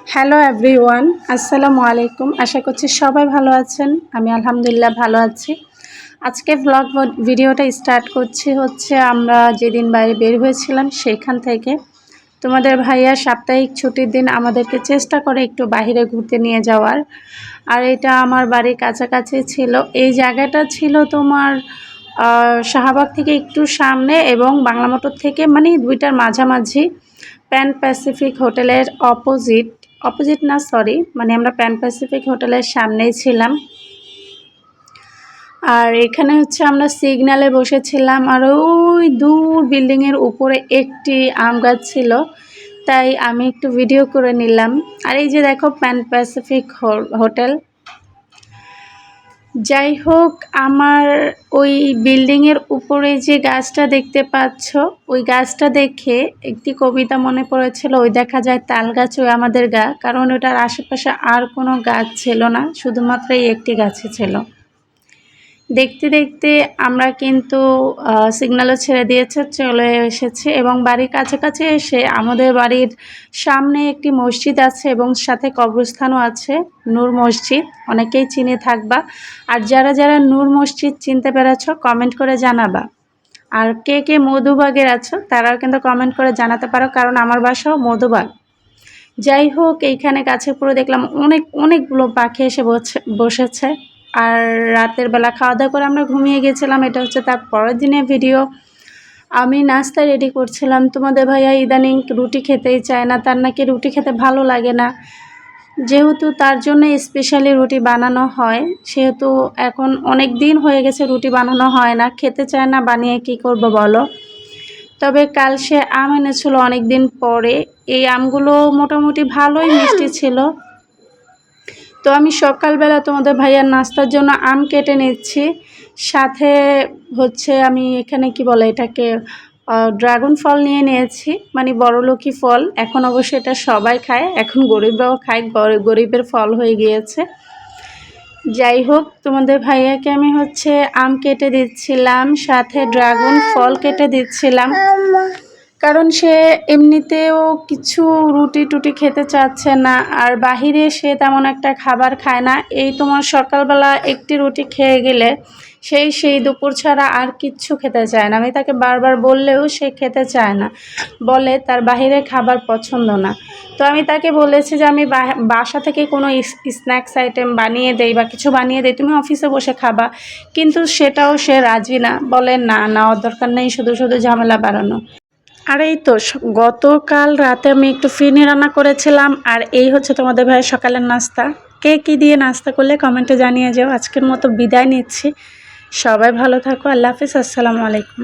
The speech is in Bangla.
হ্যালো এভরিওয়ান, আসসালামু আলাইকুম। আশা করছি সবাই ভালো আছেন। আমি আলহামদুলিল্লাহ ভালো আছি। আজকে ব্লগ ভিডিওটা স্টার্ট করছি আমরা যেদিন বাইরে বের হয়েছিলাম সেখান থেকে। তোমাদের ভাইয়া সাপ্তাহিক ছুটির দিন আমাদেরকে চেষ্টা করে একটু বাইরে ঘুরতে নিয়ে যাওয়ার। আর এটা আমার বাড়ির কাছাকাছি ছিল। এই জায়গাটা ছিল তোমার শাহবাগ থেকে একটু সামনে এবং বাংলা মোটর থেকে মানে দুইটার মাঝামাঝি। প্যান প্যাসিফিক হোটেলের অপোজিট না সরি, মানে আমরা প্যান প্যাসিফিক হোটেলের সামনেই ছিলাম। আর এখানে আমরা সিগন্যালে বসেছিলাম। আর ওই দূর বিল্ডিংয়ের উপরে একটি আম গাছ ছিল, তাই আমি একটু ভিডিও করে নিলাম। আর এই যে দেখো প্যান প্যাসিফিক হোটেল। যাই হোক, আমার ওই বিল্ডিংয়ের উপরে যে গাছটা দেখতে পাচ্ছ, ওই গাছটা দেখে একটি কবিতা মনে পড়েছিল, ওই দেখা যায় তাল গাছ ওই আমাদের গা। কারণ ওটার আশেপাশে আর কোনো গাছ ছিল না, শুধুমাত্র এই একটি গাছই ছিল। দেখতে দেখতে আমরা কিন্তু সিগন্যালও ছেড়ে দিয়েছে, চলে এসেছে এবং বাড়ির কাছাকাছি এসে আমাদের বাড়ির সামনে একটি মসজিদ আছে এবং সাথে কবরস্থানও আছে, নূর মসজিদ। অনেকেই চিনে থাকবা। আর যারা যারা নূর মসজিদ চিনতে পেরেছ কমেন্ট করে জানাবা। আর কে কে মধুবাগের আছো তারাও কিন্তু কমেন্ট করে জানাতে পারো, কারণ আমার বাসাও মধুবাগ। যাই হোক, এইখানে গাছে পুরো দেখলাম অনেকগুলো পাখি এসে বসেছে। আর রাতের বেলা খাওয়া দাওয়া করে আমরা ঘুমিয়ে গেছিলাম। এটা তার পরের দিনের ভিডিও। আমি নাস্তা রেডি করছিলাম। তোমাদের ভাইয়া ইদানিং রুটি খেতেই চায় না, তার নাকি রুটি খেতে ভালো লাগে না। যেহেতু তার জন্য স্পেশালি রুটি বানানো হয়, সেহেতু এখন অনেক দিন হয়ে গেছে রুটি বানানো হয় না, খেতে চায় না, বানিয়ে কি করব বলো। তবে কাল সে আম এনেছিল অনেক দিন পরে। এই আমগুলো মোটামুটি ভালোই মিষ্টি ছিল। তো আমি সকালবেলা তোমাদের ভাইয়ার নাস্তার জন্য আম কেটে নিচ্ছি। সাথে আমি এখানে কি বলে এটাকে, ড্রাগন ফল নিয়ে নিয়েছি, মানে বড়লোকি ফল। এখন অবশ্যই এটা সবাই খায়, এখন গরিবরাও খায়, গরিবের ফল হয়ে গিয়েছে। যাই হোক, তোমাদের ভাইয়াকে আমি আম কেটে দিচ্ছিলাম, সাথে ড্রাগন ফল কেটে দিচ্ছিলাম। কারণ সে এমনিতেও কিছু রুটি টুটি খেতে চাচ্ছে না, আর বাহিরে সে তেমন একটা খাবার খায় না। এই তোমার সকালবেলা একটি রুটি খেয়ে গেলে সেই দুপুর ছাড়া আর কিচ্ছু খেতে চায় না। আমি তাকে বারবার বললেও সে খেতে চায় না, বলে তার বাহিরে খাবার পছন্দ না। তো আমি তাকে বলেছি যে আমি বাসা থেকে কোনো স্ন্যাক্স আইটেম বানিয়ে দেই বা কিছু বানিয়ে দেই, তুমি অফিসে বসে খাবা। কিন্তু সেটাও সে রাজি না, বলে না নেওয়ার দরকার নেই, শুধু শুধু ঝামেলা বাড়ানো। আর এই তো গতকাল রাতে আমি একটু ফিরনি রান্না করেছিলাম। আর এই তোমাদের ভাইয়ের সকালের নাস্তা। কে কী দিয়ে নাস্তা করলে কমেন্টে জানিয়ে যাও। আজকের মতো বিদায় নিচ্ছি। সবাই ভালো থাকো। আল্লাহ হাফিজ। আসসালামু আলাইকুম।